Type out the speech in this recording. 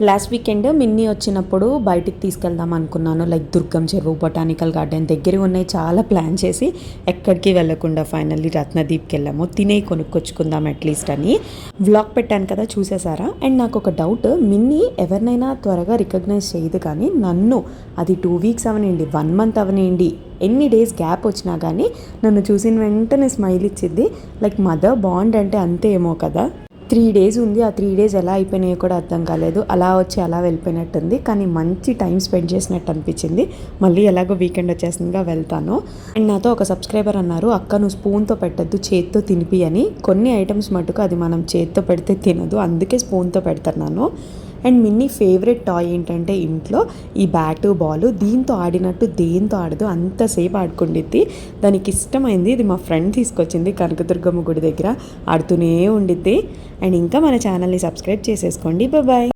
Last weekend Minnie వచ్చినప్పుడు బయటికి తీసుకెళ్దాం అనుకున్నాను. లైక్ దుర్గం చెరువు, బొటానికల్ గార్డెన్ దగ్గర ఉన్నాయి. చాలా ప్లాన్ చేసి ఎక్కడికి వెళ్ళకుండా ఫైనల్లీ రత్నదీప్కి వెళ్ళాము. తినే కొనుక్కొచ్చుకుందాం అట్లీస్ట్ అని. వ్లాగ్ పెట్టాను కదా, చూసేసారా? అండ్ నాకు ఒక డౌట్, మిన్నీ ఎవరినైనా త్వరగా రికగ్నైజ్ చేయదు, కానీ నన్ను అది 2 వీక్స్ అవనండి, 1 మంత్ అవనండి, ఎన్ని డేస్ గ్యాప్ వచ్చినా కానీ నన్ను చూసిన వెంటనే స్మైల్ ఇచ్చిద్ది. లైక్ మదర్ బాండ్ అంటే అంతే ఏమో కదా. 3 డేస్ ఉంది. ఆ 3 డేస్ ఎలా అయిపోయినాయో కూడా అర్థం కాలేదు. అలా వచ్చి అలా వెళ్ళిపోయినట్టుంది, కానీ మంచి టైం స్పెండ్ చేసినట్టు అనిపించింది. మళ్ళీ ఎలాగో వీకెండ్ వచ్చేసిందిగా వెళ్తాను. అండ్ నాతో ఒక సబ్స్క్రైబర్ అన్నారు, అక్క నువ్వు స్పూన్తో పెట్టద్దు, చేత్తో తినిపి అని. కొన్ని ఐటమ్స్ మటుకు అది మనం చేత్తో పెడితే తినదు, అందుకే స్పూన్తో పెడుతున్నాను. అండ్ మిన్నీ ఫేవరెట్ టాయ్ ఏంటంటే ఇంట్లో ఈ బ్యాటు బాలు. దీంతో ఆడినట్టు దేంతో ఆడదు, అంతసేపు ఆడుకుండిద్ది. దానికి ఇష్టమైంది ఇది మా ఫ్రెండ్ తీసుకొచ్చింది కనకదుర్గమ్మ గుడి దగ్గర, ఆడుతూనే ఉండిద్ది. అండ్ ఇంకా మన ఛానల్ని సబ్స్క్రైబ్ చేసేసుకోండి. బాయ్.